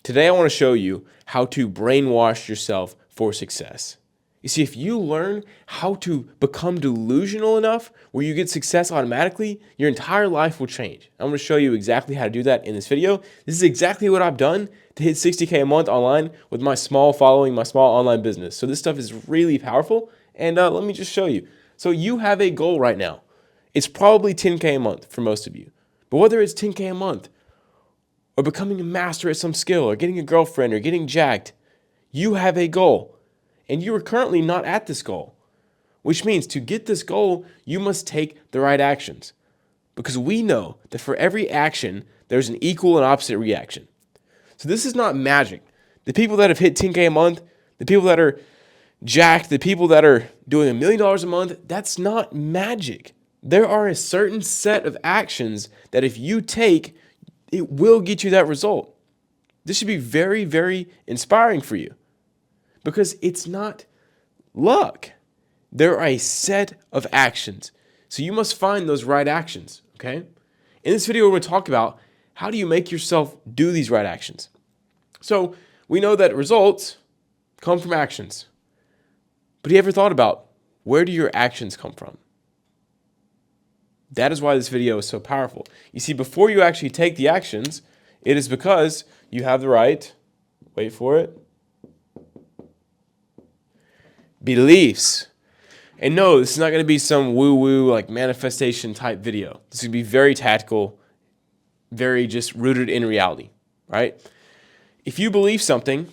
Today I want to show you how to brainwash yourself for success. You see, if you learn how to become delusional enough where you get success automatically, your entire life will change. I'm going to show you exactly how to do that in this video. This is exactly what I've done to hit 60K a month online with my small following, my small online business. So this stuff is really powerful, and let me just show you. So you have a goal right now. It's probably 10K a month for most of you. But whether it's 10K a month, or becoming a master at some skill, or getting a girlfriend, or getting jacked, you have a goal. And you are currently not at this goal. Which means to get this goal, you must take the right actions. Because we know that for every action, there's an equal and opposite reaction. So this is not magic. The people that have hit 10K a month, the people that are jacked, the people that are doing $1 million a month, that's not magic. There are a certain set of actions that if you take, it will get you that result. This should be very, very inspiring for you because it's not luck. There are a set of actions. So you must find those right actions, okay? In this video, we're going to talk about how do you make yourself do these right actions. So we know that results come from actions. But have you ever thought about where do your actions come from? That is why this video is so powerful. You see, before you actually take the actions, it is because you have the right, wait for it, beliefs. And no, this is not going to be some woo-woo like manifestation type video. This is going to be very tactical, very just rooted in reality, right? If you believe something,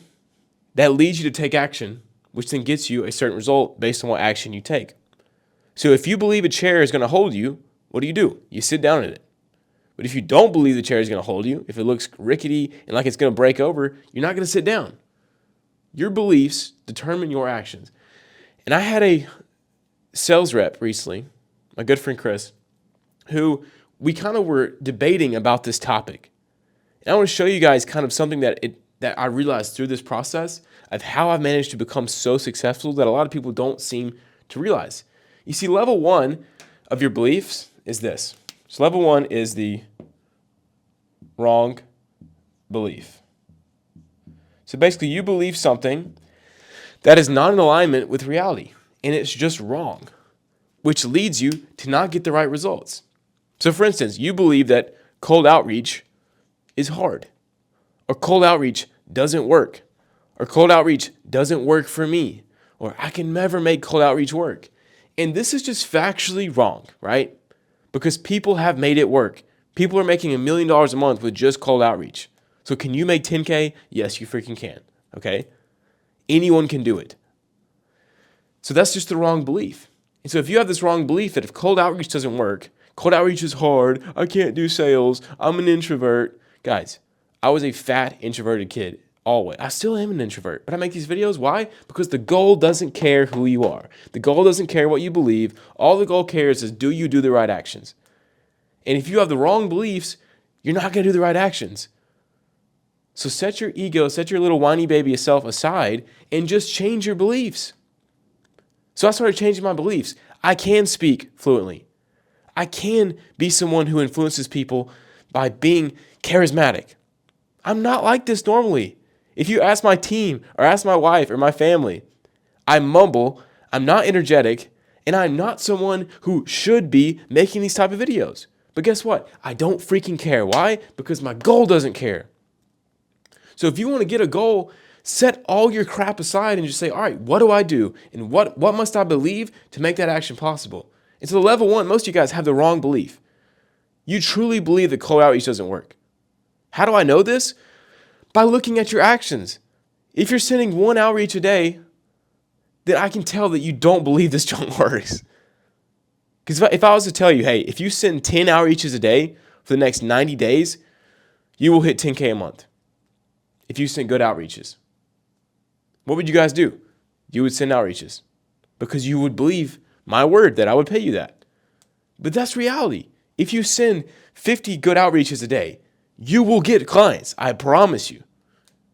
that leads you to take action, which then gets you a certain result based on what action you take. So if you believe a chair is going to hold you, what do? You sit down in it. But if you don't believe the chair is going to hold you, if it looks rickety and like it's going to break over, you're not going to sit down. Your beliefs determine your actions. And I had a sales rep recently, my good friend Chris, who we kind of were debating about this topic. And I want to show you guys kind of something that I realized through this process of how I've managed to become so successful that a lot of people don't seem to realize. You see, level one of your beliefs is this. So level one is the wrong belief. So basically you believe something that is not in alignment with reality and it's just wrong, which leads you to not get the right results. So for instance, you believe that cold outreach is hard, or cold outreach doesn't work, or cold outreach doesn't work for me, or I can never make cold outreach work. And this is just factually wrong, right? Because people have made it work. People are making $1 million a month with just cold outreach. So can you make 10K? Yes, you freaking can, okay? Anyone can do it. So that's just the wrong belief. And so if you have this wrong belief that if cold outreach doesn't work, cold outreach is hard, I can't do sales, I'm an introvert. Guys, I was a fat, introverted kid. Always. I still am an introvert, but I make these videos. Why? Because the goal doesn't care who you are. The goal doesn't care what you believe. All the goal cares is do you do the right actions? And if you have the wrong beliefs, you're not going to do the right actions. So set your ego, set your little whiny baby self aside and just change your beliefs. So I started changing my beliefs. I can speak fluently. I can be someone who influences people by being charismatic. I'm not like this normally. If you ask my team or ask my wife or my family, I mumble, I'm not energetic, and I'm not someone who should be making these type of videos. But guess what? I don't freaking care. Why? Because my goal doesn't care. So if you want to get a goal, set all your crap aside and just say, all right, what do I do? And what must I believe to make that action possible? And so level one, most of you guys have the wrong belief. You truly believe that cold outreach doesn't work. How do I know this? By looking at your actions. If you're sending one outreach a day, then I can tell that you don't believe this junk works. Because if I was to tell you, hey, if you send 10 outreaches a day for the next 90 days, you will hit 10K a month. If you send good outreaches. What would you guys do? You would send outreaches. Because you would believe my word that I would pay you that. But that's reality. If you send 50 good outreaches a day, you will get clients. I promise you.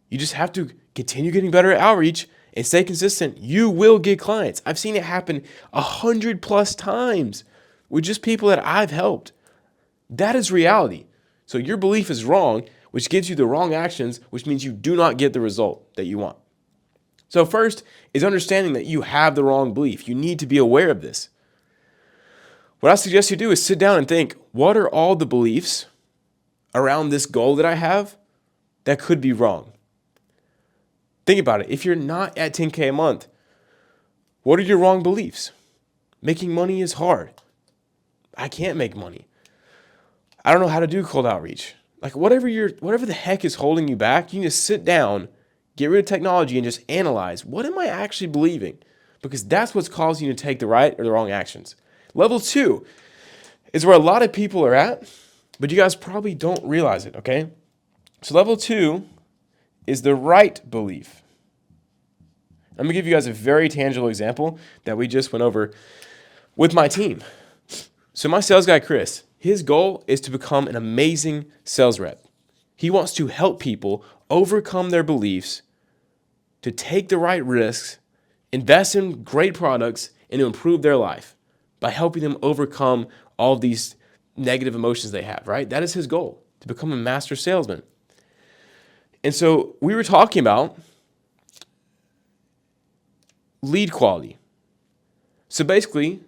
You just have to continue getting better at outreach and stay consistent. You will get clients. I've seen it happen 100+ times with just people that I've helped. That is reality. So your belief is wrong, which gives you the wrong actions, which means you do not get the result that you want. So first is understanding that you have the wrong belief. You need to be aware of this. What I suggest you do is sit down and think, what are all the beliefs around this goal that I have that could be wrong? Think about it. If you're not at 10K a month, what are your wrong beliefs? Making money is hard. I can't make money. I don't know how to do cold outreach. Like whatever the heck is holding you back, you need to sit down, get rid of technology, and just analyze, what am I actually believing? Because that's what's causing you to take the right or the wrong actions. Level 2 is where a lot of people are at, but you guys probably don't realize it, okay? So level 2 is the right belief. I'm gonna give you guys a very tangible example that we just went over with my team. So my sales guy, Chris, his goal is to become an amazing sales rep. He wants to help people overcome their beliefs, to take the right risks, invest in great products, and to improve their life by helping them overcome all these negative emotions they have, right? That is his goal, to become a master salesman. And so we were talking about lead quality. So basically,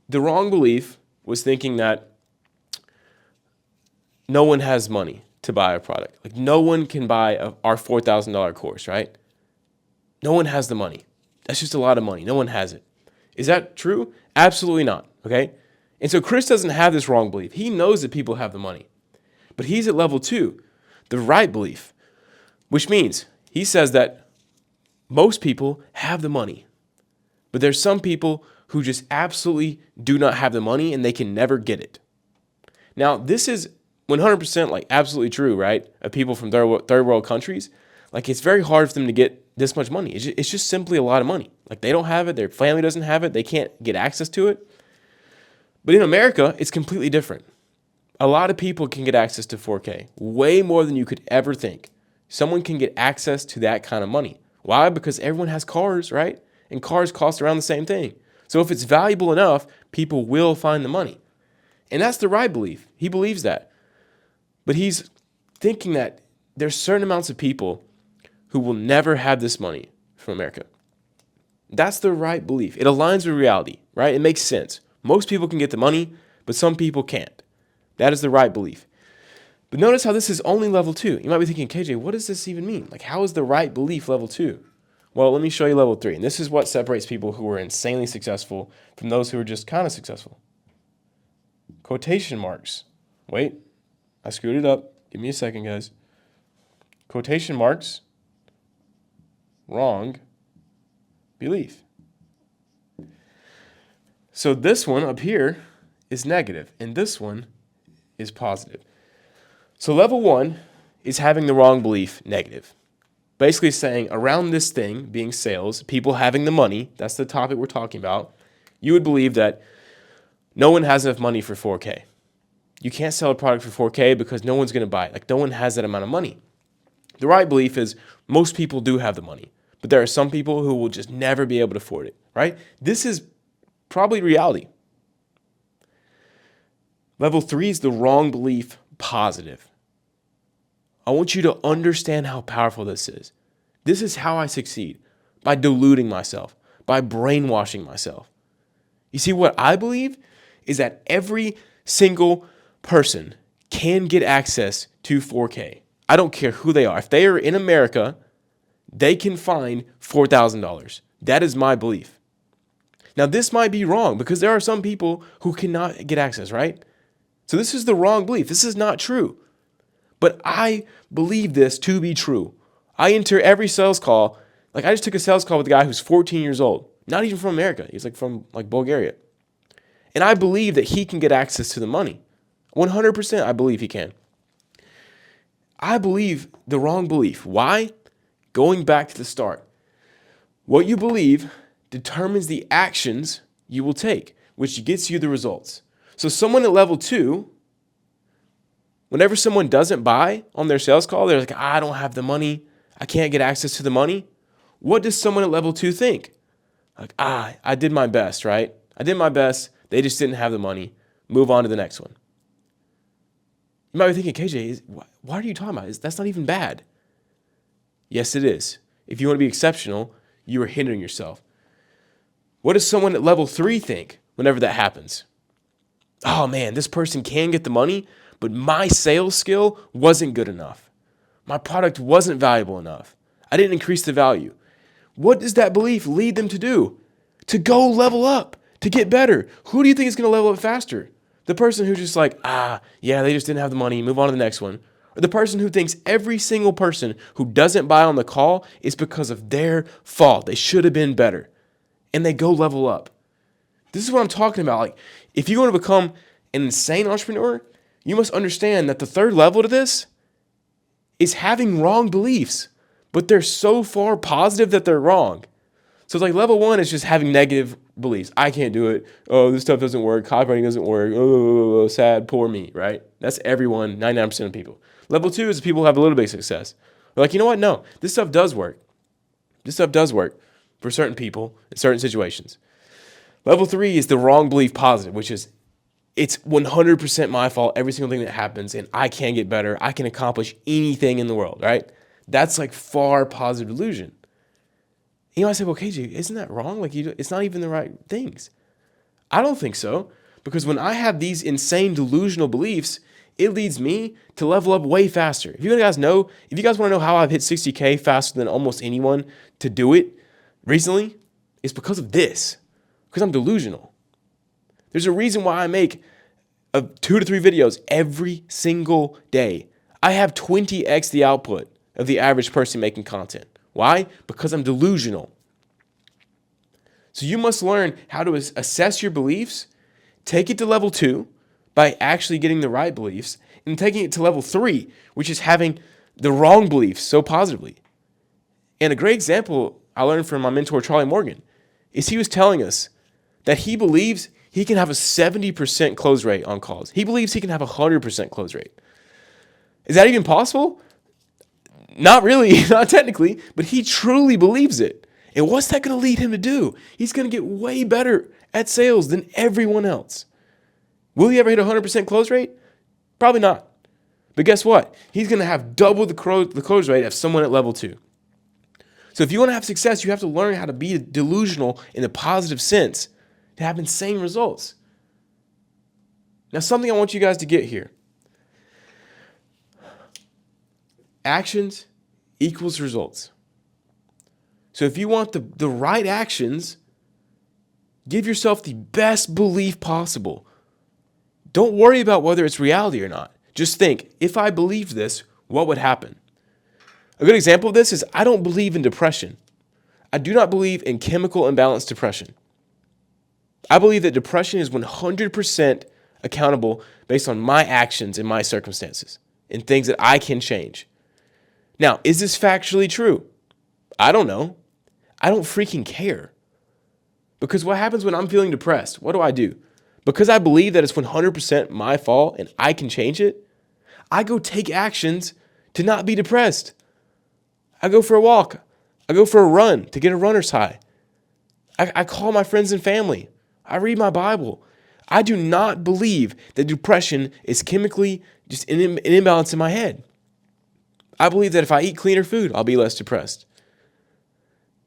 the wrong belief was thinking that no one has money to buy a product. Like no one can buy our $4,000 course, right? No one has the money. That's just a lot of money. No one has it. Is that true? Absolutely not, okay? And so Chris doesn't have this wrong belief. He knows that people have the money. But he's at level 2, the right belief, which means he says that most people have the money. But there's some people who just absolutely do not have the money and they can never get it. Now, this is 100% like absolutely true, right? Of people from third world countries. Like it's very hard for them to get this much money. It's just simply a lot of money. Like they don't have it. Their family doesn't have it. They can't get access to it. But in America, it's completely different. A lot of people can get access to 4K, way more than you could ever think. Someone can get access to that kind of money. Why? Because everyone has cars, right? And cars cost around the same thing. So if it's valuable enough, people will find the money. And that's the right belief. He believes that. But he's thinking that there's certain amounts of people who will never have this money from America. That's the right belief. It aligns with reality, right? It makes sense. Most people can get the money, but some people can't. That is the right belief. But notice how this is only level 2. You might be thinking, KJ, what does this even mean? Like, how is the right belief level 2? Well, let me show you level 3. And this is what separates people who are insanely successful from those who are just kind of successful. Quotation marks. Wait, I screwed it up. Give me a second, guys. Quotation marks. Wrong belief. So this one up here is negative, and this one is positive. So level 1 is having the wrong belief negative. Basically saying around this thing, being sales, people having the money, that's the topic we're talking about, you would believe that no one has enough money for 4K. You can't sell a product for 4K because no one's going to buy it. Like no one has that amount of money. The right belief is most people do have the money, but there are some people who will just never be able to afford it, right? This is probably reality. Level 3 is the wrong belief positive. I want you to understand how powerful this is. This is how I succeed, by deluding myself, by brainwashing myself. You see, what I believe is that every single person can get access to 4K. I don't care who they are. If they are in America, they can find $4,000. That is my belief. Now, this might be wrong because there are some people who cannot get access, right? So this is the wrong belief. This is not true. But I believe this to be true. I enter every sales call. Like I just took a sales call with a guy who's 14 years old, not even from America. He's like from like Bulgaria. And I believe that he can get access to the money. 100% I believe he can. I believe the wrong belief. Why? Going back to the start. What you believe determines the actions you will take, which gets you the results. So someone at level 2, whenever someone doesn't buy on their sales call, they're like, I don't have the money. I can't get access to the money. What does someone at level 2 think? Like, I did my best, right? I did my best. They just didn't have the money. Move on to the next one. You might be thinking, KJ, why are you talking about this? That's not even bad. Yes, it is. If you want to be exceptional, you are hindering yourself. What does someone at level 3 think whenever that happens? Oh man, this person can get the money, but my sales skill wasn't good enough. My product wasn't valuable enough. I didn't increase the value. What does that belief lead them to do? To go level up, to get better. Who do you think is going to level up faster? The person who's just like, yeah, they just didn't have the money, move on to the next one. Or the person who thinks every single person who doesn't buy on the call is because of their fault. They should have been better. And they go level up. This is what I'm talking about. Like, if you want to become an insane entrepreneur, you must understand that the third level to this is having wrong beliefs, but they're so far positive that they're wrong. So it's like level 1 is just having negative beliefs. I can't do it. Oh, this stuff doesn't work. Copywriting doesn't work. Oh, sad, poor me, right? That's everyone, 99% of people. Level 2 is people who have a little bit of success. They're like, you know what? No, this stuff does work. This stuff does work for certain people in certain situations. Level 3 is the wrong belief positive, which is it's 100% my fault, every single thing that happens, and I can get better. I can accomplish anything in the world, right? That's like far positive delusion. You know, I say, well, KJ, isn't that wrong? Like, it's not even the right things. I don't think so, because when I have these insane delusional beliefs, it leads me to level up way faster. If you guys want to know how I've hit 60K faster than almost anyone to do it recently, it's because of this, because I'm delusional. There's a reason why I make 2 to 3 videos every single day. I have 20x the output of the average person making content. Why? Because I'm delusional. So you must learn how to assess your beliefs, take it to level 2 by actually getting the right beliefs, and taking it to level 3, which is having the wrong beliefs so positively. And a great example I learned from my mentor, Charlie Morgan, is he was telling us that he believes he can have a 70% close rate on calls. He believes he can have a 100% close rate. Is that even possible? Not really, not technically, but he truly believes it. And what's that going to lead him to do? He's going to get way better at sales than everyone else. Will he ever hit a 100% close rate? Probably not. But guess what? He's going to have double the close rate of someone at level 2. So if you want to have success, you have to learn how to be delusional in a positive sense to have insane results. Now, something I want you guys to get here. Actions equals results. So if you want the right actions, give yourself the best belief possible. Don't worry about whether it's reality or not. Just think, if I believed this, what would happen? A good example of this is I don't believe in depression. I do not believe in chemical imbalance depression. I believe that depression is 100% accountable based on my actions and my circumstances and things that I can change. Now, is this factually true? I don't know. I don't freaking care. Because what happens when I'm feeling depressed? What do? Because I believe that it's 100% my fault and I can change it, I go take actions to not be depressed. I go for a walk. I go for a run to get a runner's high. I call my friends and family. I read my Bible. I do not believe that depression is chemically just an imbalance in my head. I believe that if I eat cleaner food, I'll be less depressed.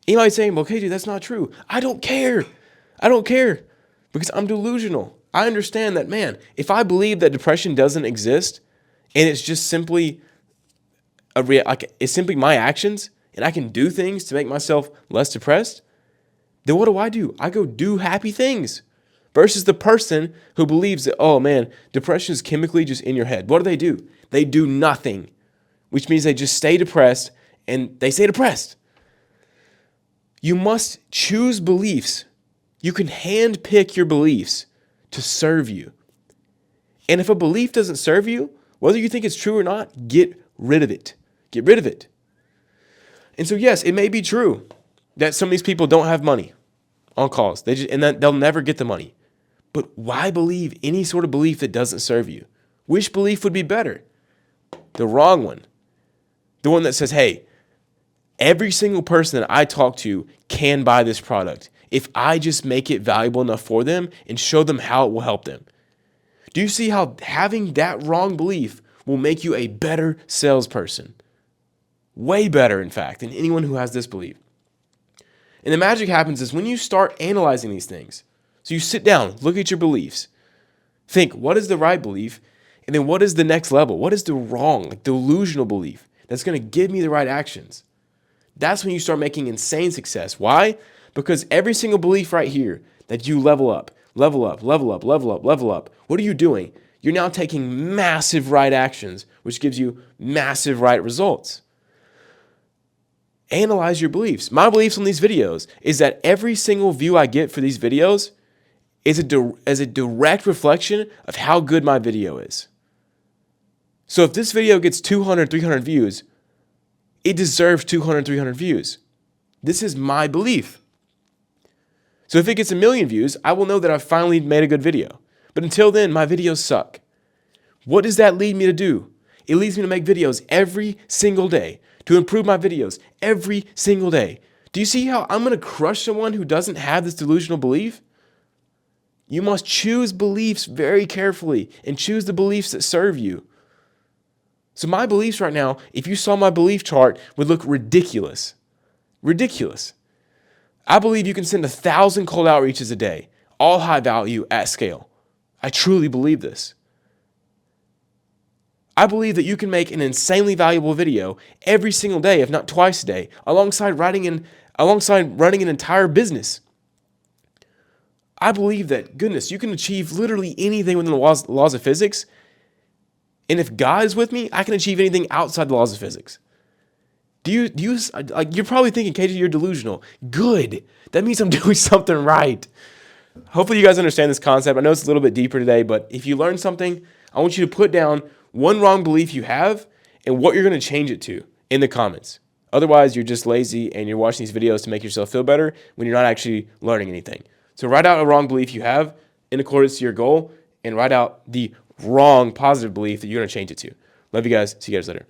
You might say, well, KJ, that's not true. I don't care. I don't care because I'm delusional. I understand that, man, if I believe that depression doesn't exist and it's just simply it's simply my actions and I can do things to make myself less depressed, then what do? I go do happy things versus the person who believes that, oh man, depression is chemically just in your head. What do? They do nothing, which means they just stay depressed and they stay depressed. You must choose beliefs. You can handpick your beliefs to serve you. And if a belief doesn't serve you, whether you think it's true or not, get rid of it. Get rid of it. And so, yes, it may be true that some of these people don't have money on calls. And that they'll never get the money. But why believe any sort of belief that doesn't serve you? Which belief would be better? The wrong one. The one that says, hey, every single person that I talk to can buy this product if I just make it valuable enough for them and show them how it will help them. Do you see how having that wrong belief will make you a better salesperson. Way better, in fact, than anyone who has this belief. And the magic happens is when you start analyzing these things. So you sit down, look at your beliefs, think, what is the right belief? And then what is the next level? What is the wrong, like delusional belief that's going to give me the right actions? That's when you start making insane success. Why? Because every single belief right here that you level up, what are you doing? You're now taking massive right actions, which gives you massive right results. Analyze your beliefs. My beliefs on these videos is that every single view I get for these videos is a direct reflection of how good my video is. So if this video gets 200, 300 views, it deserves 200, 300 views. This is my belief. So if it gets 1 million views, I will know that I've finally made a good video. But until then, my videos suck. What does that lead me to do? It leads me to make videos every single day, to improve my videos every single day. Do you see how I'm going to crush someone who doesn't have this delusional belief? You must choose beliefs very carefully and choose the beliefs that serve you. So my beliefs right now, if you saw my belief chart, would look ridiculous. Ridiculous. I believe you can send 1,000 cold outreaches a day, all high value at scale. I truly believe this. I believe that you can make an insanely valuable video every single day, if not twice a day, alongside running an entire business. I believe that, goodness, you can achieve literally anything within the laws of physics. And if God is with me, I can achieve anything outside the laws of physics. You're probably thinking, KJ, you're delusional. Good. That means I'm doing something right. Hopefully you guys understand this concept. I know it's a little bit deeper today, but if you learn something, I want you to put down one wrong belief you have and what you're going to change it to in the comments. Otherwise, you're just lazy and you're watching these videos to make yourself feel better when you're not actually learning anything. So write out a wrong belief you have in accordance to your goal and write out the wrong positive belief that you're going to change it to. Love you guys. See you guys later.